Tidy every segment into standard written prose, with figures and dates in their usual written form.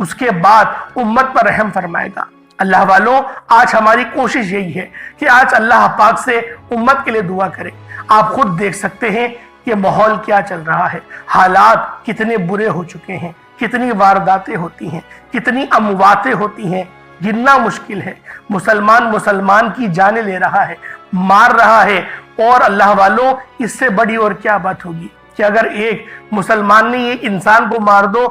اس کے بعد امت پر رحم فرمائے گا۔ اللہ والوں، آج ہماری کوشش یہی ہے کہ آج اللہ پاک سے امت کے لیے دعا کریں۔ آپ خود دیکھ سکتے ہیں کہ ماحول کیا چل رہا ہے، حالات کتنے برے ہو چکے ہیں، کتنی وارداتیں ہوتی ہیں، کتنی امواتیں ہوتی ہیں، گننا مشکل ہے۔ مسلمان کی جانیں لے رہا ہے، مار رہا ہے، اور اللہ والوں اس سے بڑی اور کیا بات ہوگی کہ اگر ایک مسلمان نے ایک انسان کو مار دو،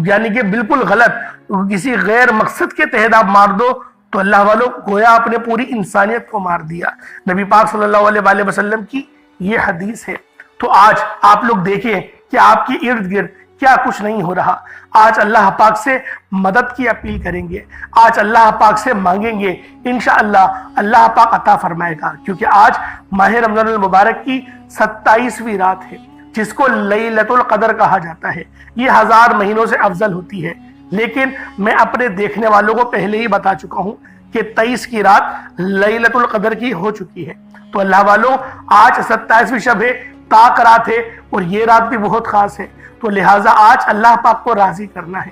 یعنی کہ بالکل غلط کسی غیر مقصد کے تحت آپ مار دو، تو اللہ والوں گویا آپ نے پوری انسانیت کو مار دیا۔ نبی پاک صلی اللہ علیہ وآلہ وسلم کی یہ حدیث ہے۔ تو آج آپ لوگ دیکھیں کہ آپ کی ارد گرد کیا کچھ نہیں ہو رہا۔ آج اللہ پاک سے مدد کی اپیل کریں گے، آج اللہ پاک سے مانگیں گے، انشاءاللہ اللہ پاک عطا فرمائے گا، کیونکہ آج ماہ رمضان المبارک کی 27ویں رات ہے، جس کو لیلۃ القدر کہا جاتا ہے۔ یہ 1000 مہینوں سے افضل ہوتی ہے، لیکن میں اپنے دیکھنے والوں کو پہلے ہی بتا چکا ہوں کہ 23 کی رات لیلۃ القدر کی ہو چکی ہے۔ تو اللہ والوں، آج 27ویں شب ہے، طاق رات ہے، اور یہ رات بھی بہت خاص ہے، تو لہٰذا آج اللہ پاک کو راضی کرنا ہے۔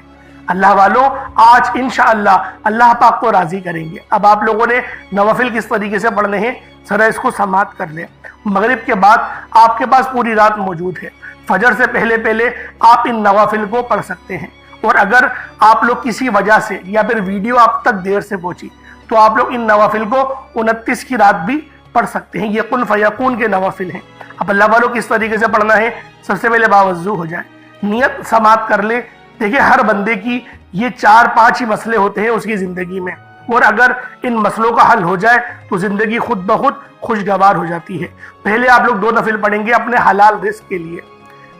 اللہ والوں، آج انشاءاللہ اللہ پاک کو راضی کریں گے۔ اب آپ لوگوں نے نوافل کس طریقے سے پڑھنے ہیں، ذرا اس کو سماعت کر لیں۔ مغرب کے بعد آپ کے پاس پوری رات موجود ہے، فجر سے پہلے آپ ان نوافل کو پڑھ سکتے ہیں، اور اگر آپ لوگ کسی وجہ سے یا پھر ویڈیو آپ تک دیر سے پہنچی تو آپ لوگ ان نوافل کو 29 کی رات بھی پڑھ سکتے ہیں۔ یہ کن فیکون کے نوافل ہیں۔ اب اللہ والوں کس طریقے سے پڑھنا ہے، سب سے پہلے باوضو ہو جائے، نیت سماعت کر لے۔ دیکھیں، ہر بندے کی یہ 4-5 ہی مسئلے ہوتے ہیں اس کی زندگی میں، اور اگر ان مسئلوں کا حل ہو جائے تو زندگی خود بخود خوشگوار ہو جاتی ہے۔ پہلے آپ لوگ 2 نفل پڑھیں گے اپنے حلال رزق کے لیے۔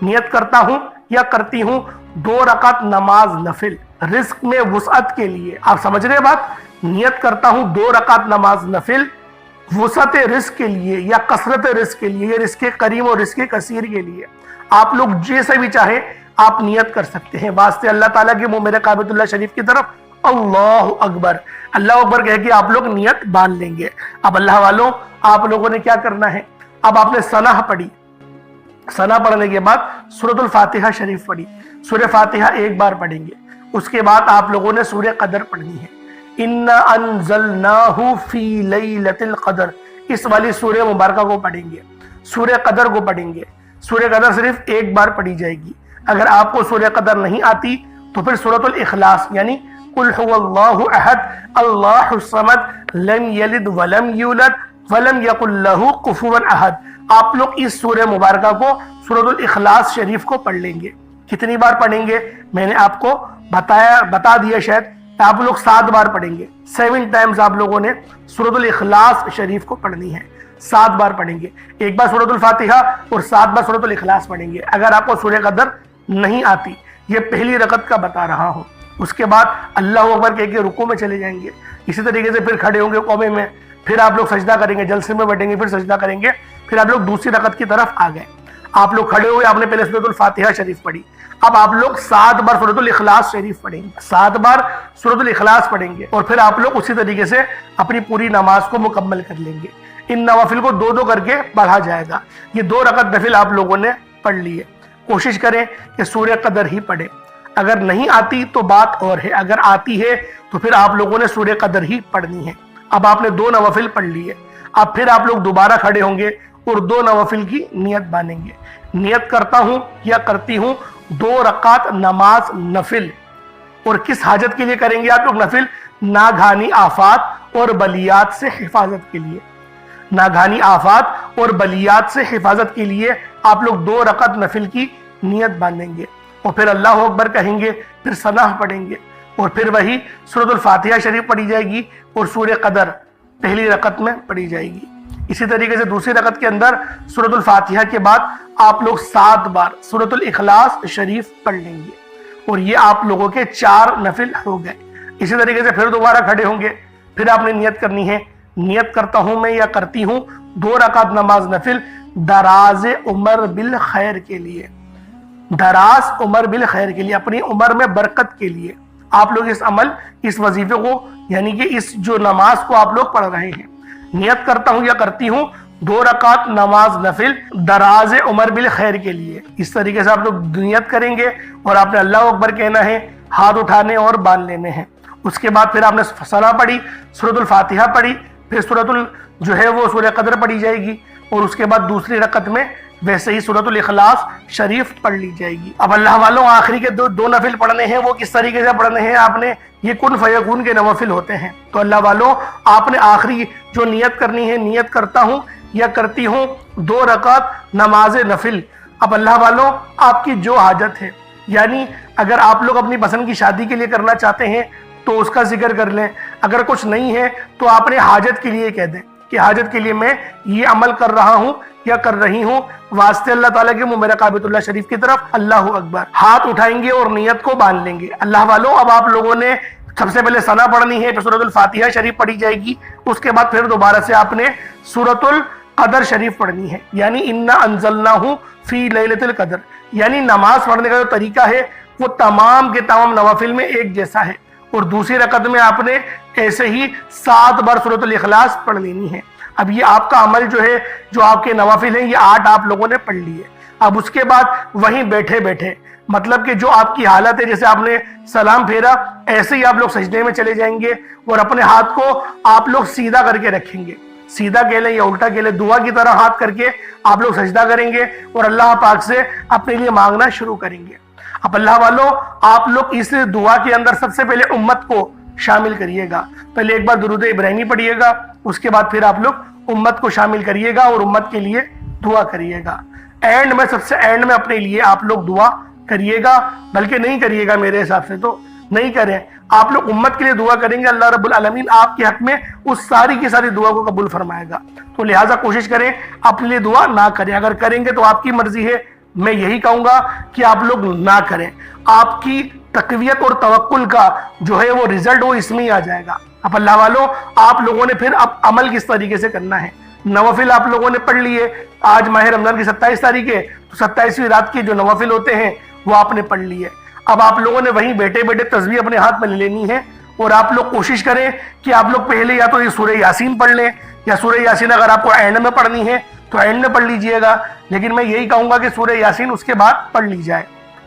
نیت کرتا ہوں یا کرتی ہوں 2 رکعت نماز نفل رزق میں وسعت کے لیے۔ آپ سمجھ رہے بات؟ نیت کرتا ہوں 2 رکعت نماز نفل وسعت رزق کے لیے یا کثرت رزق کے لیے، یا رزق کریم اور رزق کثیر کے لیے۔ آپ لوگ جیسے بھی چاہیں آپ نیت کر سکتے ہیں، واسطے اللہ تعالیٰ کے میرے کعبۃ اللہ شریف کی طرف اللہ اکبر، اللہ اکبر کہہ کے آپ لوگ نیت باندھ لیں گے۔ اب اللہ والوں، آپ لوگوں نے کیا کرنا ہے، اب آپ نے ثنا پڑھی، ثنا پڑھنے کے بعد سورۃ الفاتحہ شریف پڑھی، سورہ فاتحہ 1 بار پڑھیں گے۔ اس کے بعد آپ لوگوں نے سورہ قدر پڑھنی ہے، اِنَّا أَنزَلْنَاهُ فِي لَيْلَةِ الْقَدْرِ، اس والی سورہ مبارکہ کو پڑھیں گے، سورہ قدر کو پڑھیں گے۔ سورہ قدر صرف 1 بار پڑھی جائے گی۔ اگر آپ کو سورہ قدر نہیں آتی تو پھر سورۃ الاخلاص یعنی قل هو اللہ احد اللہ الصمد لم یلد ولم یولد ولم یکن لہ کفوا احد، آپ لوگ اس سورہ مبارکہ کو سورۃ الاخلاص شریف کو پڑھ لیں گے۔ کتنی بار پڑھیں گے میں نے آپ کو بتا دیا شاید، آپ لوگ 7 بار پڑھیں گے۔ 7 ٹائمز آپ لوگوں نے سورۃ الاخلاص شریف کو پڑھنی ہے، 7 بار پڑھیں گے۔ 1 بار سورۃ الفاتحہ اور 7 بار سورۃ الاخلاص پڑھیں گے۔ اگر آپ کو سورہ قدر نہیں آتی، یہ پہلی رکعت کا بتا رہا ہوں، اس کے بعد اللہ اکبر کہہ کے رکوع میں چلے جائیں گے۔ اسی طریقے سے پھر کھڑے ہوں گے قومے میں، پھر آپ لوگ سجدہ کریں گے، جلسے میں بیٹھیں گے، پھر سجدہ کریں گے، پھر آپ لوگ دوسری رکعت کی طرف آ گئے۔ آپ لوگ کھڑے ہوئے، آپ نے پہلے سورۃ الفاتحہ شریف پڑھی، اب آپ لوگ 7 بار سورۃ الاخلاص شریف پڑھیں گے، 7 بار سورۃ الاخلاص پڑھیں گے، اور پھر آپ لوگ اسی طریقے سے اپنی پوری نماز کو مکمل کر لیں گے۔ ان نوافل کو 2 کر کے پڑھا جائے گا۔ یہ 2 رکعت نفل آپ لوگوں نے پڑھ لی ہے۔ کوشش کریں کہ سورہ قدر ہی پڑھیں، اگر نہیں آتی تو بات اور ہے، اگر آتی ہے تو پھر آپ لوگوں نے سورہ قدر ہی پڑھنی ہے۔ اب آپ نے 2 نوافل پڑھ لی ہے، اب پھر آپ لوگ دوبارہ کھڑے ہوں گے اور 2 نوافل کی نیت باندھیں گے۔ نیت کرتا ہوں یا کرتی ہوں 2 رکعت نماز نفل، اور کس حاجت کے لیے کریں گے آپ لوگ نفل؟ ناگہانی آفات اور بلیات سے حفاظت کے لیے، ناگہانی آفات اور بلیات سے حفاظت کے لیے آپ لوگ 2 رکعت نفل کی نیت باندھیں گے، اور پھر اللہ اکبر کہیں گے، پھر ثنا پڑھیں گے، اور پھر وہی سورۃ الفاتحہ شریف پڑھی جائے گی اور سورہ قدر پہلی رکعت میں پڑھی جائے گی۔ اسی طریقے سے دوسری رکعت کے اندر سورۃ الفاتحہ کے بعد آپ لوگ 7 بار سورۃ الاخلاص شریف پڑھ لیں گے، اور یہ آپ لوگوں کے 4 نفل ہو گئے۔ اسی طریقے سے پھر دوبارہ کھڑے ہوں گے، پھر آپ نے نیت کرنی ہے، نیت کرتا ہوں میں یا کرتی ہوں 2 رکعت نماز نفل دراز عمر بالخیر کے لیے، دراز عمر بالخیر کے لیے، اپنی عمر میں برکت کے لیے۔ آپ لوگ اس عمل، اس وظیفے کو، یعنی کہ اس جو نماز کو آپ لوگ پڑھ رہے ہیں، نیت کرتا ہوں یا کرتی ہوں 2 رکعت نماز نفل دراز عمر بالخیر کے لیے، اس طریقے سے آپ لوگ نیت کریں گے، اور آپ نے اللہ اکبر کہنا ہے، ہاتھ اٹھانے اور باندھ لینے ہیں۔ اس کے بعد پھر آپ نے ثنا پڑھی، سورۃ الفاتحہ پڑھی، پھر سورہ قدر پڑھی جائے گی، اور اس کے بعد دوسری رکعت میں ویسے ہی سورۃ الاخلاص شریف پڑھ لی جائے گی۔ اب اللہ والوں آخری کے دو نفل پڑھنے ہیں، وہ کس طریقے سے پڑھنے ہیں آپ نے؟ یہ کن فیکون کے نوافل ہوتے ہیں۔ تو اللہ والوں آپ نے آخری جو نیت کرنی ہے، نیت کرتا ہوں یا کرتی ہوں 2 رکعت نماز نفل۔ اب اللہ والوں آپ کی جو حاجت ہے، یعنی اگر آپ لوگ اپنی پسند کی شادی کے لیے کرنا چاہتے ہیں تو اس کا ذکر کر لیں، اگر کچھ نہیں ہے تو آپ نے حاجت کے لیے کہہ دیں کہ حاجت کے لیے میں یہ عمل کر رہا ہوں یا کر رہی ہوں واسطے اللہ تعالیٰ کے میرا کعبۃ اللہ شریف کی طرف، اللہ اکبر، ہاتھ اٹھائیں گے اور نیت کو باندھ لیں گے۔ اللہ والوں اب آپ لوگوں نے سب سے پہلے ثنا پڑھنی ہے، پھر سورۃ الفاتحہ شریف پڑھی جائے گی، اس کے بعد پھر دوبارہ سے آپ نے سورۃ القدر شریف پڑھنی ہے، یعنی انا انزلناہ فی لیلۃ القدر۔ یعنی نماز پڑھنے کا جو طریقہ ہے وہ تمام کے تمام نوافل میں ایک جیسا ہے، اور دوسری رکعت میں آپ نے ایسے ہی 7 بار سورۃ الاخلاص پڑھ لینی ہے۔ اب یہ آپ کا عمل جو ہے، جو آپ کے نوافل ہیں، یہ 8 آپ لوگوں نے پڑھ لیے۔ اب اس کے بعد وہیں بیٹھے بیٹھے، مطلب کہ جو آپ کی حالت ہے، جیسے آپ نے سلام پھیرا ایسے ہی آپ لوگ سجدے میں چلے جائیں گے، اور اپنے ہاتھ کو آپ لوگ سیدھا کر کے رکھیں گے، سیدھا کہہ لیں یا الٹا کہہ لیں، دعا کی طرح ہاتھ کر کے آپ لوگ سجدہ کریں گے اور اللہ پاک سے اپنے لیے مانگنا شروع کریں گے۔ اب اللہ والوں آپ لوگ اس دعا کے اندر سب سے پہلے امت کو شامل کریے گا۔ پہلے ایک بار درود ابراہیمی پڑھیے گا، اس کے بعد پھر آپ لوگ امت کو شامل کریے گا اور امت کے لیے دعا کریے گا۔ اینڈ میں، سب سے اینڈ میں اپنے لیے آپ لوگ دعا کریے گا، بلکہ نہیں کریے گا، میرے حساب سے تو نہیں کریں، آپ لوگ امت کے لیے دعا کریں گے، اللہ رب العالمین آپ کے حق میں اس ساری کی ساری دعا کو قبول فرمائے گا۔ تو لہٰذا کوشش کریں اپنے لیے دعا نہ کریں، اگر کریں گے تو آپ کی مرضی ہے، میں یہی کہوں گا کہ آپ لوگ نہ کریں۔ آپ کی تقویت اور توکل کا جو ہے وہ رزلٹ وہ اس میں ہی آ جائے گا۔ اب اللہ والوں آپ لوگوں نے پھر اب عمل کس طریقے سے کرنا ہے؟ نوافل آپ لوگوں نے پڑھ لیے، آج ماہ رمضان کی 27 تاریخ ہے، تو 27ویں رات کے جو نوافل ہوتے ہیں وہ آپ نے پڑھ لیے۔ اب آپ لوگوں نے وہیں بیٹھے بیٹھے تسبیح اپنے ہاتھ میں لے لینی ہے، اور آپ لوگ کوشش کریں کہ آپ لوگ پہلے یا تو یہ سورہ یاسین پڑھ لیں، یا سورہ یاسین اگر آپ کو اینڈ میں پڑھنی ہے تو اینڈ میں پڑھ لیجئے گا، لیکن میں یہی کہوں گا کہ سورہ یاسین اس کے بعد پڑھ لی جائے۔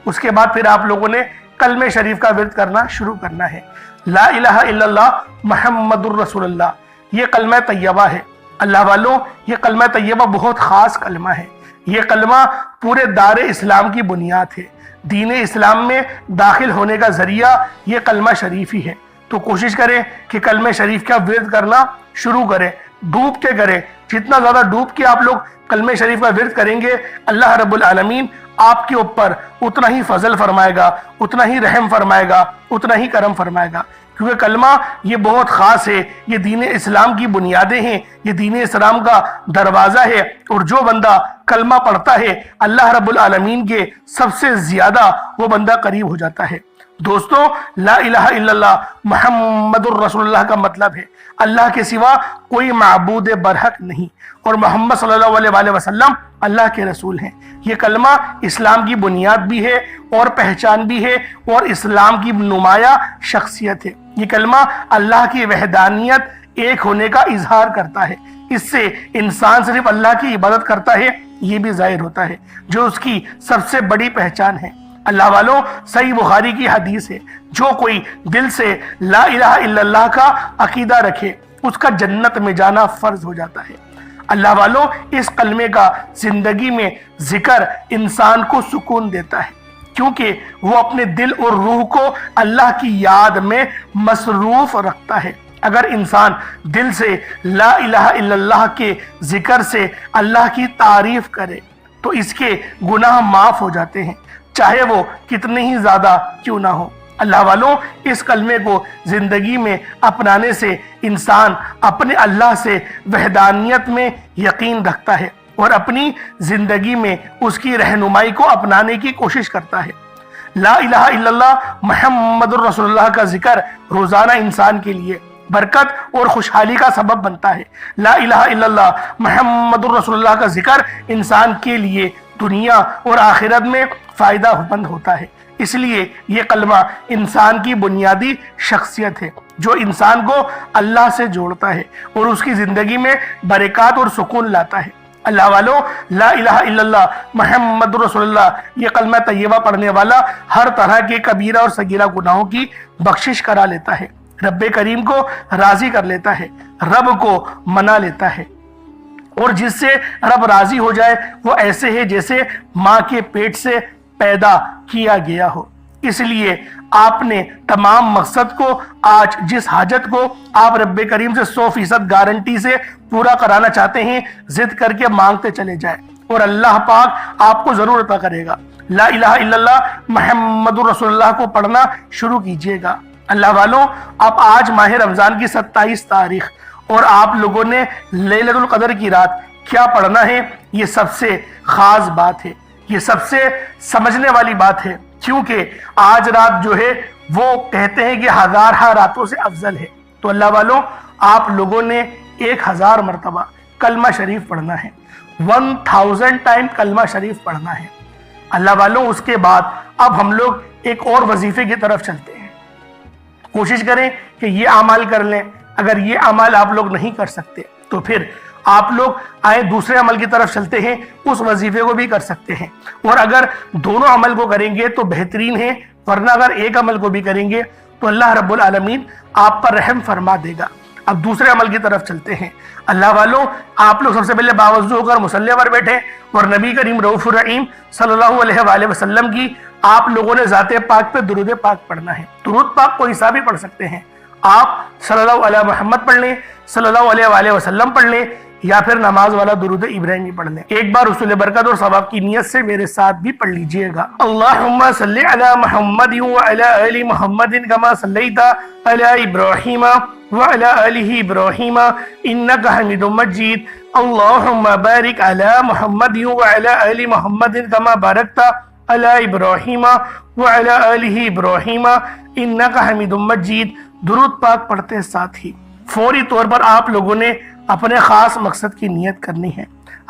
اس کے بعد پھر آپ لوگوں نے کلمہ شریف کا ورد کرنا شروع کرنا ہے، لا الہ الا اللہ محمد الرسول اللہ، یہ کلمہ طیبہ ہے۔ اللہ والوں یہ کلمہ طیبہ بہت خاص کلمہ ہے، یہ کلمہ پورے دار اسلام کی بنیاد ہے، دین اسلام میں داخل ہونے کا ذریعہ یہ کلمہ شریف ہی ہے۔ تو کوشش کریں کہ کلمہ شریف کا ورد کرنا شروع کریں، ڈوب کے کریں، جتنا زیادہ ڈوب کے آپ لوگ کلمہ شریف کا ورد کریں گے، اللہ رب العالمین آپ کے اوپر اتنا ہی فضل فرمائے گا، اتنا ہی رحم فرمائے گا، اتنا ہی کرم فرمائے گا، کیونکہ کلمہ یہ بہت خاص ہے، یہ دین اسلام کی بنیادیں ہیں، یہ دین اسلام کا دروازہ ہے، اور جو بندہ کلمہ پڑھتا ہے اللہ رب العالمین کے سب سے زیادہ وہ بندہ قریب ہو جاتا ہے۔ دوستو لا الہ الا اللہ محمد الرسول اللہ کا مطلب ہے اللہ کے سوا کوئی معبود برحق نہیں، اور محمد صلی اللہ علیہ وآلہ وسلم اللہ کے رسول ہیں۔ یہ کلمہ اسلام کی بنیاد بھی ہے اور پہچان بھی ہے اور اسلام کی نمایاں شخصیت ہے۔ یہ کلمہ اللہ کی وحدانیت، ایک ہونے کا اظہار کرتا ہے، اس سے انسان صرف اللہ کی عبادت کرتا ہے یہ بھی ظاہر ہوتا ہے، جو اس کی سب سے بڑی پہچان ہے۔ اللہ والوں صحیح بخاری کی حدیث ہے، جو کوئی دل سے لا الہ الا اللہ کا عقیدہ رکھے اس کا جنت میں جانا فرض ہو جاتا ہے۔ اللہ والوں اس کلمے کا زندگی میں ذکر انسان کو سکون دیتا ہے، کیونکہ وہ اپنے دل اور روح کو اللہ کی یاد میں مصروف رکھتا ہے۔ اگر انسان دل سے لا الہ الا اللہ کے ذکر سے اللہ کی تعریف کرے تو اس کے گناہ معاف ہو جاتے ہیں، چاہے وہ کتنے ہی زیادہ کیوں نہ ہو۔ اللہ والوں اس کلمے کو زندگی میں اپنانے سے انسان اپنے اللہ سے وحدانیت میں یقین رکھتا ہے اور اپنی زندگی میں اس کی رہنمائی کو اپنانے کی کوشش کرتا ہے۔ لا الہ الا اللہ محمد الرسول اللہ کا ذکر روزانہ انسان کے لیے برکت اور خوشحالی کا سبب بنتا ہے۔ لا الہ الا اللہ محمد الرسول اللہ کا ذکر انسان کے لیے دنیا اور آخرت میں فائدہ مند ہوتا ہے۔ اس لیے یہ کلمہ انسان کی بنیادی شخصیت ہے جو انسان کو اللہ سے جوڑتا ہے اور اس کی زندگی میں برکات اور سکون لاتا ہے۔ اللہ والوں، لا الہ الا اللہ محمد رسول اللہ یہ کلمہ طیبہ پڑھنے والا ہر طرح کے کبیرہ اور صغیرہ گناہوں کی بخشش کرا لیتا ہے، رب کریم کو راضی کر لیتا ہے، رب کو منا لیتا ہے، اور جس سے رب راضی ہو جائے وہ ایسے ہے جیسے ماں کے پیٹ سے پیدا کیا گیا ہو۔ اس لیے آپ نے تمام مقصد کو، آج جس حاجت کو آپ رب کریم سے 100% گارنٹی سے پورا کرانا چاہتے ہیں، ضد کر کے مانگتے چلے جائیں اور اللہ پاک آپ کو ضرور عطا کرے گا۔ لا الہ الا اللہ محمد رسول اللہ کو پڑھنا شروع کیجئے گا۔ اللہ والوں، آپ آج ماہ رمضان کی 27 تاریخ اور آپ لوگوں نے لیلۃ القدر کی رات کیا پڑھنا ہے، یہ سب سے خاص بات ہے، یہ سب سے سمجھنے والی بات ہے، کیونکہ آج رات جو ہے وہ کہتے ہیں کہ 1000 راتوں سے افضل ہے۔ تو اللہ والوں، آپ لوگوں نے 1000 مرتبہ کلمہ شریف پڑھنا ہے، 1000 ٹائم کلمہ شریف پڑھنا ہے۔ اللہ والوں، اس کے بعد اب ہم لوگ ایک اور وظیفے کی طرف چلتے ہیں۔ کوشش کریں کہ یہ اعمال کر لیں، اگر یہ اعمال آپ لوگ نہیں کر سکتے تو پھر آپ لوگ آئے دوسرے عمل کی طرف چلتے ہیں، اس وظیفے کو بھی کر سکتے ہیں، اور اگر دونوں عمل کو کریں گے تو بہترین ہے، ورنہ اگر ایک عمل کو بھی کریں گے تو اللہ رب العالمین آپ پر رحم فرما دے گا۔ اب دوسرے عمل کی طرف چلتے ہیں۔ اللہ والوں، آپ لوگ سب سے پہلے باوضو ہو کر مصلی پر بیٹھے اور نبی کریم رؤوف الرحیم صلی اللہ علیہ وآلہ وسلم کی آپ لوگوں نے ذات پاک پہ درود پاک پڑھنا ہے۔ درود پاک کوئی سا بھی پڑھ سکتے ہیں، آپ صلی اللہ علیہ محمد پڑھ لیں، صلی اللہ علیہ وآلہ وسلم پڑھ لیں، یا پھر نماز والا درود ابراہیمی پڑھ لیں۔ ایک بار حصول برکت اور ثواب کی نیت سے میرے ساتھ بھی پڑھ لیجئے گا۔ اللہم صلی علی محمد وعلی آل محمد کما صلیت علی ابراہیم وعلی آل ابراہیم انک حمید مجید۔ اللہم بارک علی محمد وعلی آل محمد کما بارکت علی ابراہیم وعلی آل ابراہیم انک حمید مجید۔ درود پاک پڑھتے ساتھ ہی فوری طور پر آپ لوگوں نے اپنے خاص مقصد کی نیت کرنی ہے۔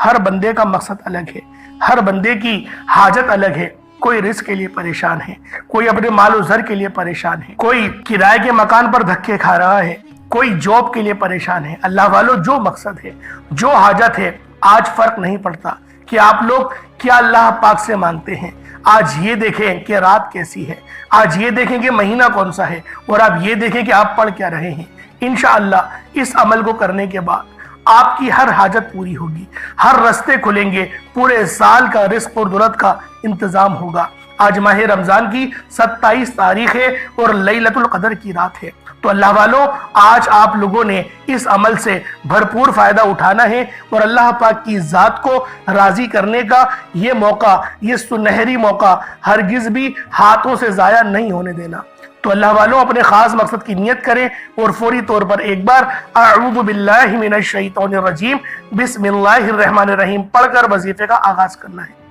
ہر بندے کا مقصد الگ ہے، ہر بندے کی حاجت الگ ہے۔ کوئی رزق کے لیے پریشان ہے، کوئی اپنے مال و زر کے لیے پریشان ہے، کوئی کرائے کے مکان پر دھکے کھا رہا ہے، کوئی جاب کے لیے پریشان ہے۔ اللہ والوں، جو مقصد ہے، جو حاجت ہے، آج فرق نہیں پڑتا کہ آپ لوگ کیا اللہ پاک سے مانگتے ہیں۔ آج یہ دیکھیں کہ رات کیسی ہے، آج یہ دیکھیں کہ مہینہ کون سا ہے، اور آپ یہ دیکھیں کہ آپ پڑھ کیا رہے ہیں۔ انشاءاللہ اس عمل کو کرنے کے بعد آپ کی ہر حاجت پوری ہوگی، ہر رستے کھلیں گے، پورے سال کا رزق اور دولت کا انتظام ہوگا۔ آج ماہ رمضان کی 27 تاریخ ہے اور لیلۃ القدر کی رات ہے، تو اللہ والوں، آج آپ لوگوں نے اس عمل سے بھرپور فائدہ اٹھانا ہے اور اللہ پاک کی ذات کو راضی کرنے کا یہ موقع، یہ سنہری موقع ہرگز بھی ہاتھوں سے ضائع نہیں ہونے دینا۔ تو اللہ والوں، اپنے خاص مقصد کی نیت کریں اور فوری طور پر ایک بار اعوذ باللہ من الشیطان الرجیم بسم اللہ الرحمن الرحیم پڑھ کر وظیفے کا آغاز کرنا ہے۔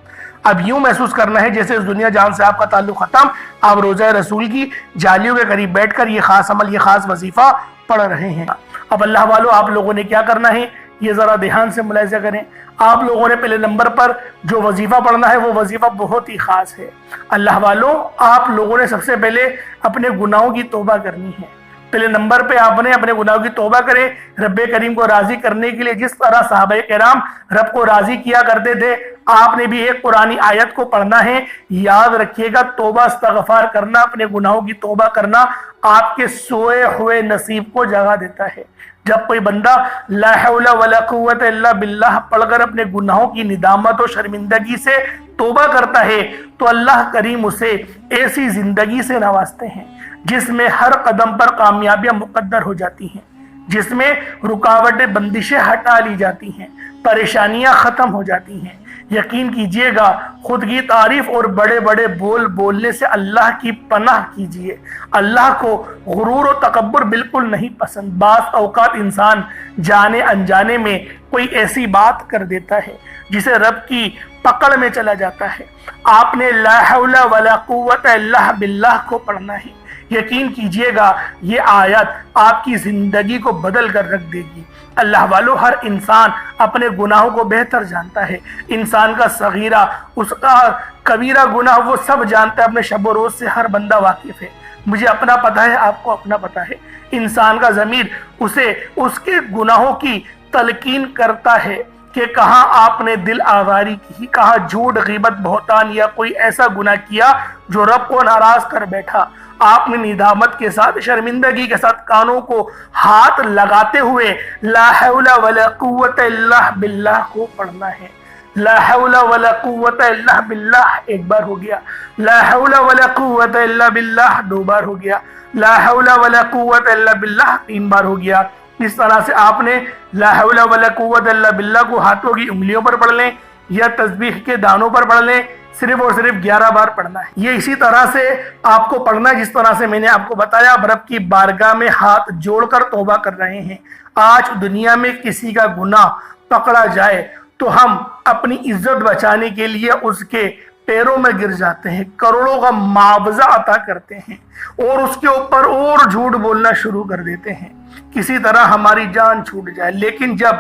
اب یوں محسوس کرنا ہے جیسے اس دنیا جان سے آپ کا تعلق ختم، آپ روضہ رسول کی جالیوں کے قریب بیٹھ کر یہ خاص عمل، یہ خاص وظیفہ پڑھ رہے ہیں۔ اب اللہ والوں، آپ لوگوں نے کیا کرنا ہے، یہ ذرا دھیان سے ملاحظہ کریں۔ آپ لوگوں نے پہلے نمبر پر جو وظیفہ پڑھنا ہے وہ وظیفہ بہت ہی خاص ہے۔ اللہ والوں، آپ لوگوں نے سب سے پہلے اپنے گناہوں کی توبہ کرنی ہے۔ پہلے نمبر پہ آپ نے اپنے گناہوں کی توبہ کرے، رب کریم کو راضی کرنے کے لیے جس طرح صحابہ کرام رب کو راضی کیا کرتے تھے، آپ نے بھی ایک قرآنی آیت کو پڑھنا ہے۔ یاد رکھیے گا، توبہ استغفار کرنا، اپنے گناہوں کی توبہ کرنا آپ کے سوئے ہوئے نصیب کو جگا دیتا ہے۔ جب کوئی بندہ لا حول ولا قوت الا باللہ پڑھ کر اپنے گناہوں کی ندامت و شرمندگی سے توبہ کرتا ہے تو اللہ کریم اسے ایسی زندگی سے نوازتے ہیں جس میں ہر قدم پر کامیابیاں مقدر ہو جاتی ہیں، جس میں رکاوٹیں بندشیں ہٹا لی جاتی ہیں، پریشانیاں ختم ہو جاتی ہیں۔ یقین کیجئے گا، خود کی تعریف اور بڑے بڑے بول بولنے سے اللہ کی پناہ کیجئے۔ اللہ کو غرور و تکبر بالکل نہیں پسند۔ بعض اوقات انسان جانے انجانے میں کوئی ایسی بات کر دیتا ہے جسے رب کی پکڑ میں چلا جاتا ہے۔ آپ نے لا حول ولا قوت الا باللہ کو پڑھنا ہے۔ یقین کیجئے گا، یہ آیت آپ کی زندگی کو بدل کر رکھ دے گی۔ اللہ والوں، ہر انسان اپنے گناہوں کو بہتر جانتا ہے۔ انسان کا صغیرہ، اس کا کبیرہ گناہ وہ سب جانتا ہے، اپنے شب و روز سے ہر بندہ واقف ہے۔ مجھے اپنا پتہ ہے، آپ کو اپنا پتہ ہے۔ انسان کا ضمیر اسے اس کے گناہوں کی تلقین کرتا ہے۔ کہ کہاں آپ نے دل آواری کی، کہاں جھوٹ، غیبت، بہتان یا کوئی ایسا گناہ کیا جو رب کو ناراض کر بیٹھا۔ آپ نے ندامت کے ساتھ، شرمندگی کے ساتھ کانوں کو ہاتھ لگاتے ہوئے لا حول ولا قوت الا باللہ کو پڑھنا ہے۔ لا حول ولا قوت الا باللہ ایک بار ہو گیا، لا حول ولا قوت الا باللہ دو بار ہو گیا، لا حول ولا قوت الا باللہ تین بار ہو گیا۔ اس طرح سے آپ نے لا حول ولا قوت الا باللہ کو ہاتھوں کی انگلیوں پر پڑھ لیں یا تسبیح کے دانوں پر پڑھ لیں، صرف اور صرف 11 بار پڑھنا ہے۔ یہ اسی طرح سے آپ کو پڑھنا ہے جس طرح سے میں نے آپ کو بتایا، اب رب کی بارگاہ میں ہاتھ جوڑ کر توبہ کر رہے ہیں۔ آج دنیا میں کسی کا گناہ پکڑا جائے تو ہم اپنی عزت بچانے کے لیے اس کے پیروں میں گر جاتے ہیں، کروڑوں کا معاوضہ عطا کرتے ہیں اور اس کے اوپر اور جھوٹ بولنا شروع کر دیتے ہیں، کسی طرح ہماری جان چھوٹ جائے۔ لیکن جب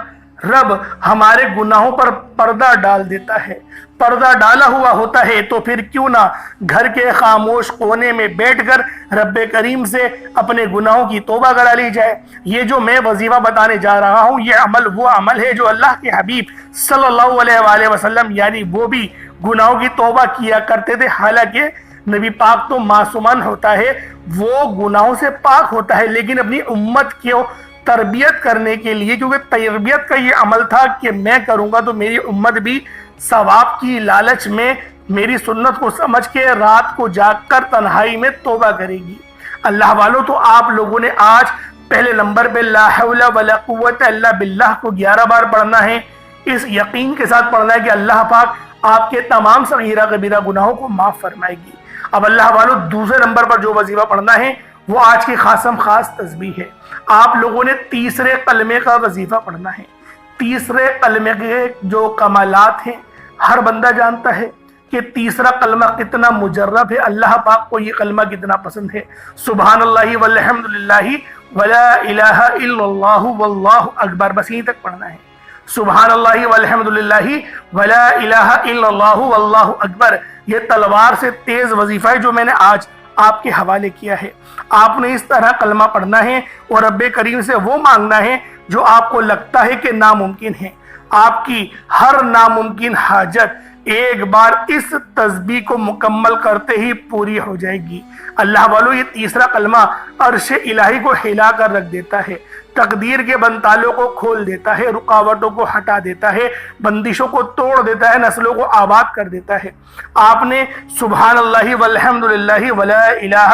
رب ہمارے گناہوں پر پردہ ڈال دیتا ہے، پردہ ڈالا ہوا ہوتا ہے، تو پھر کیوں نہ گھر کے خاموش کونے میں بیٹھ کر رب کریم سے اپنے گناہوں کی توبہ کرا لی جائے۔ یہ جو میں وظیفہ بتانے جا رہا ہوں، یہ عمل وہ عمل ہے جو اللہ کے حبیب صلی اللہ علیہ وآلہ وسلم یعنی وہ بھی گناہوں کی توبہ کیا کرتے تھے۔ حالانکہ نبی پاک تو معصومن ہوتا ہے، وہ گناہوں سے پاک ہوتا ہے، لیکن اپنی امت کو تربیت کرنے کے لیے، کیونکہ تربیت کا یہ عمل تھا کہ میں کروں گا تو میری امت بھی ثواب کی لالچ میں میری سنت کو سمجھ کے رات کو جاگ کر تنہائی میں توبہ کرے گی۔ اللہ والوں، تو آپ لوگوں نے آج پہلے نمبر پہ لا حول ولا قوت الا باللہ کو 11 بار پڑھنا ہے، اس یقین کے ساتھ پڑھنا ہے کہ اللہ پاک آپ کے تمام صغیرہ کبیرہ گناہوں کو معاف فرمائے گی۔ اب اللہ والوں، دوسرے نمبر پر جو وظیفہ پڑھنا ہے وہ آج کی خاصم خاص تسبیح ہے۔ آپ لوگوں نے تیسرے کلمے کا وظیفہ پڑھنا ہے۔ تیسرے کلمے کے جو کمالات ہیں ہر بندہ جانتا ہے کہ تیسرا کلمہ کتنا مجرب ہے، اللہ پاک کو یہ کلمہ کتنا پسند ہے۔ سبحان اللہ والحمد للہ ولا الہ الا اللہ واللہ اکبر، بس یہیں تک پڑھنا ہے۔ سبحان اللہ والحمد للہ ولا الہ الا اللہ واللہ اکبر، یہ تلوار سے تیز وظیفہ ہے جو میں نے آج آپ کے حوالے کیا ہے۔ آپ نے اس طرح کلمہ پڑھنا ہے اور رب کریم سے وہ مانگنا ہے جو آپ کو لگتا ہے کہ ناممکن ہے۔ آپ کی ہر ناممکن حاجت ایک بار اس تسبیح کو مکمل کرتے ہی پوری ہو جائے گی۔ اللہ والو، یہ تیسرا کلمہ عرش الہی کو ہلا کر رکھ دیتا ہے، تقدیر کے بنتالوں کو کھول دیتا ہے، رکاوٹوں کو ہٹا دیتا ہے، بندشوں کو توڑ دیتا ہے، نسلوں کو آباد کر دیتا ہے۔ آپ نے سبحان اللہ والحمد للہ ولا الہ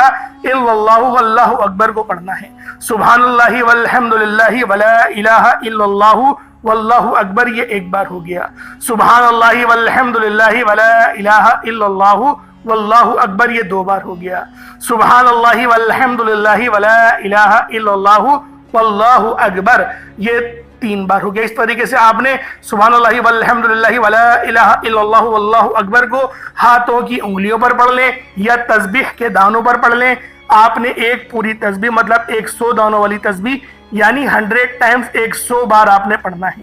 الا اللہ واللہ اکبر کو پڑھنا ہے۔ سبحان اللہ والحمد للہ ولا الہ الا اللہ واللہ اکبر، یہ ایک بار ہو گیا۔ سبحان اللہ والحمد للہ ولا الہ الا اللہ واللہ اکبر، یہ دو بار ہو گیا۔ سبحان اللہ والحمد للہ ولا الہ الا اللہ واللہ اکبر، یہ تین بار ہو گیا۔ اس طریقے سے آپ نے سبحان اللہ والحمد للہ ولا الہ الا اللہ واللہ اکبر کو ہاتھوں کی انگلیوں پر پڑھ لیں یا تسبیح کے دانوں پر پڑھ لیں۔ آپ نے ایک پوری تسبیح مطلب 100 دانوں والی تسبیح یعنی 100 ٹائمز 100 بار آپ نے پڑھنا ہے،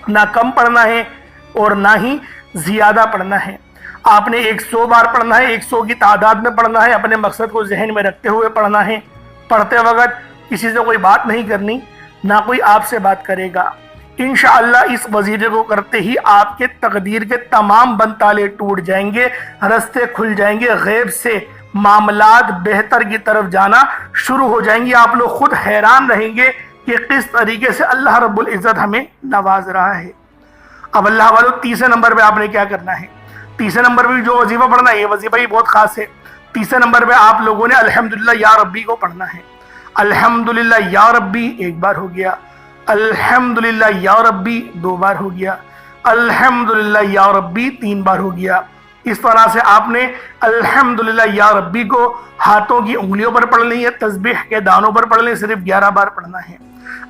نہ کم پڑھنا ہے اور نہ ہی زیادہ پڑھنا ہے۔ آپ نے 100 بار پڑھنا ہے، 100 کی تعداد میں پڑھنا ہے، اپنے مقصد کو ذہن میں رکھتے ہوئے پڑھنا ہے۔ پڑھتے وقت کسی سے کوئی بات نہیں کرنی، نہ کوئی آپ سے بات کرے گا۔ انشاءاللہ اس وظیفے کو کرتے ہی آپ کے تقدیر کے تمام بنتالے ٹوٹ جائیں گے، رستے کھل جائیں گے، غیب سے معاملات بہتر کی طرف جانا شروع ہو جائیں گے۔ آپ لوگ خود حیران رہیں گے کہ کس طریقے سے اللہ رب العزت ہمیں نواز رہا ہے۔ اب اللہ والو، تیسرے نمبر پہ آپ نے کیا کرنا ہے؟ تیسرے نمبر پہ جو وظیفہ پڑھنا ہے، یہ وظیفہ ہی بہت خاص ہے۔ تیسرے نمبر پہ آپ لوگوں نے الحمدللہ یا ربی کو پڑھنا ہے۔ الحمدللہ یا ربی ایک بار ہو گیا، الحمدللہ یا ربی دو بار ہو گیا، الحمدللہ یا ربی تین بار ہو گیا۔ اس طرح سے آپ نے الحمدللہ یا ربی کو ہاتھوں کی انگلیوں پر پڑھ لیں یا تسبیح کے دانوں پر پڑھ لیں، صرف 11 بار پڑھنا ہے۔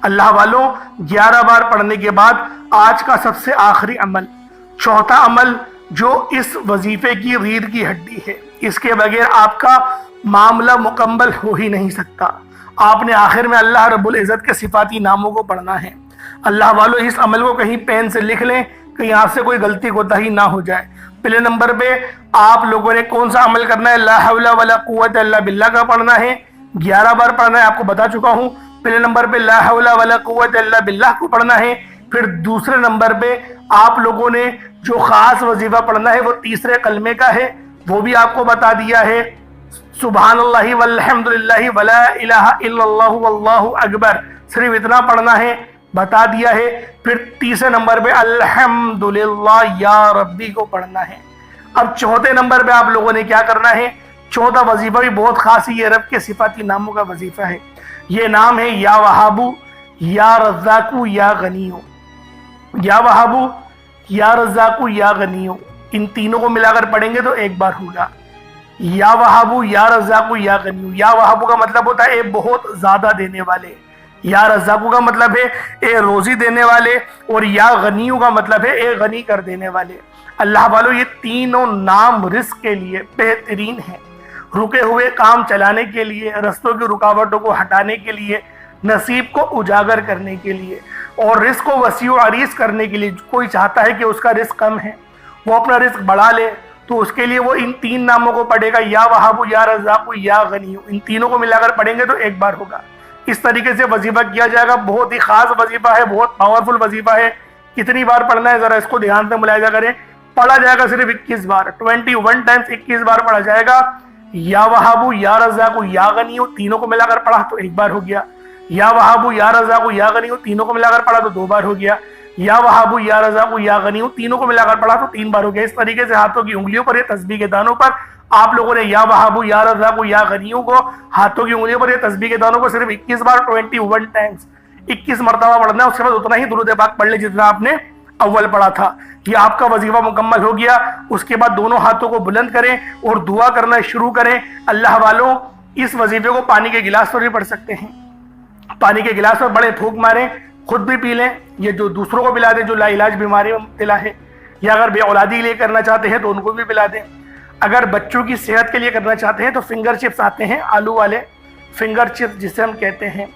اللہ والوں، 11 بار پڑھنے کے بعد آج کا سب سے آخری عمل، چوتھا عمل جو اس وظیفے کی ریڑھ کی ہڈی ہے، اس کے بغیر آپ کا معاملہ مکمل ہو ہی نہیں سکتا۔ آپ نے آخر میں اللہ رب العزت کے صفاتی ناموں کو پڑھنا ہے۔ اللہ والوں، اس عمل کو کہیں پین سے لکھ لیں، کہیں آپ سے کوئی غلطی کوتاہی نہ ہو جائے۔ پہلے نمبر پہ آپ لوگوں نے کون سا عمل کرنا ہے؟ لا حول ولا قوت الا باللہ کا پڑھنا ہے، 11 بار پڑھنا ہے، آپ کو بتا چکا ہوں۔ پہلے نمبر پہ لا حول ولا قوت الا باللہ کو پڑھنا ہے، پھر دوسرے نمبر پہ آپ لوگوں نے جو خاص وظیفہ پڑھنا ہے وہ تیسرے کلمے کا ہے، وہ بھی آپ کو بتا دیا ہے، سبحان اللہ والحمد للہ ولا الہ الا اللہ واللہ اکبر، صرف اتنا پڑھنا ہے، بتا دیا ہے۔ پھر تیسرے نمبر پہ الحمدللہ یا ربی کو پڑھنا ہے۔ اب چوتھے نمبر پہ آپ لوگوں نے کیا کرنا ہے؟ چوتھا وظیفہ بھی بہت خاص ہے، یہ رب کے صفاتی ناموں کا وظیفہ ہے۔ یہ نام ہے یا وہابو، یا رزاقو، یا غنیو۔ یا وہابو، یا رزاقو، یا غنیو، ان تینوں کو ملا کر پڑھیں گے تو ایک بار ہوگا۔ یا وہابو، یا رزاقو، یا غنیو۔ یا وہابو کا مطلب ہوتا ہے اے بہت زیادہ دینے والے، یا رزاقو کا مطلب ہے اے روزی دینے والے، اور یا غنیو کا مطلب ہے اے غنی کر دینے والے۔ اللہ والو، یہ تینوں نام رزق کے لیے بہترین ہیں، رکے ہوئے کام چلانے کے لیے، رستوں کی رکاوٹوں کو ہٹانے کے لیے، نصیب کو اجاگر کرنے کے لیے، اور رزق کو وسیع و عریض کرنے کے لیے۔ کوئی چاہتا ہے کہ اس کا رزق کم ہے، وہ اپنا رزق بڑھا لے، تو اس کے لیے وہ ان تین ناموں کو پڑھے گا، یا وہابو، یا رزاقو، یا غنیو، ان تینوں کو ملا کر پڑھیں گے تو ایک بار ہوگا۔ اس طریقے سے وظیفہ کیا جائے گا، بہت ہی خاص وظیفہ ہے، بہت پاورفل وظیفہ ہے۔ کتنی بار پڑھنا ہے ذرا اس کو دھیان سے ملاحظہ کریں۔ پڑھا جائے گا صرف 21 بار، 21 ٹائمز 21 بار پڑھا جائے گا۔ یا وہابو، یا رزاقو، یا غنیو، تینوں کو ملا کر پڑھا تو ایک بار ہو گیا۔ یا وہابو، یا رزاقو، یا غنیو، تینوں کو ملا کر پڑھا تو 2 بار ہو گیا۔ یا وہابو، یا رزاقو، یا غنیو، تینوں کو ملا کر پڑھا تو 3 بار ہو گیا۔ اس طریقے سے ہاتھوں کی انگلیوں پر، یہ تسبیح کے دانوں پر آپ لوگوں نے یا وہابو، یا رزاقو، یا غنیو کو ہاتھوں کی انگلیوں پر، یہ تسبیح کے دانوں کو صرف 21 بار 21 ٹائمز 21 مرتبہ پڑھنا ہے۔ اس کے بعد اتنا ہی درود پاک پڑھ لیں جتنا آپ نے اول پڑھا تھا۔ یہ آپ کا وظیفہ مکمل ہو گیا۔ اس کے بعد دونوں ہاتھوں کو بلند کریں اور دعا کرنا شروع کریں۔ اللہ والوں، اس وظیفے کو پانی کے گلاس پر بھی پڑھ سکتے ہیں، پانی کے گلاس پر بڑے پھونک ماریں، خود بھی پی لیں، یہ جو دوسروں کو پلا دیں جو لا علاج بیماری میں مبتلا ہے، یا اگر بے اولادی کے لیے کرنا چاہتے ہیں تو ان کو بھی پلا دیں۔ اگر بچوں کی صحت کے لیے کرنا چاہتے ہیں تو فنگر چپس آتے ہیں، آلو والے فنگر چپس جسے ہم کہتے ہیں،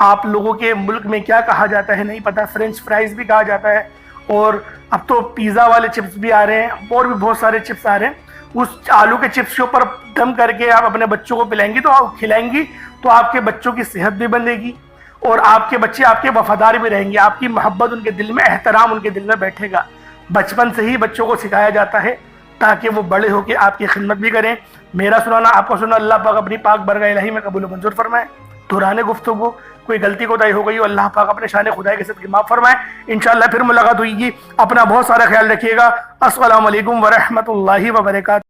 آپ لوگوں کے ملک میں کیا کہا جاتا ہے نہیں پتا، فرینچ فرائز بھی کہا جاتا ہے، اور اب تو پیزا والے چپس بھی آ رہے ہیں، اور بھی بہت سارے چپس آ رہے ہیں۔ اس آلو کے چپس کے اوپر دم کر کے آپ اپنے بچوں کو پلائیں گی تو آپ کھلائیں گی تو آپ کے بچوں کی صحت بھی بنے گی، اور آپ کے بچے آپ کے وفادار بھی رہیں گے، آپ کی محبت ان کے دل میں، احترام ان کے دل میں بیٹھے گا۔ بچپن سے ہی بچوں کو سکھایا جاتا ہے تاکہ وہ بڑے ہو کے آپ کی خدمت بھی کریں۔ میرا سنانا، آپ کو سننا، اللہ پاک اپنی پاک برگاہ الہی میں قبول و منظور فرمائے۔ دوران گفتگو کوئی غلطی کوتاہی ہو گئی ہو، اللہ پاک اپنے شان خدائی کے صدقے معاف فرمائے۔ انشاءاللہ پھر ملاقات ہوئی گی، اپنا بہت سارا خیال رکھیے گا۔ السلام علیکم ورحمۃ اللہ وبرکاتہ۔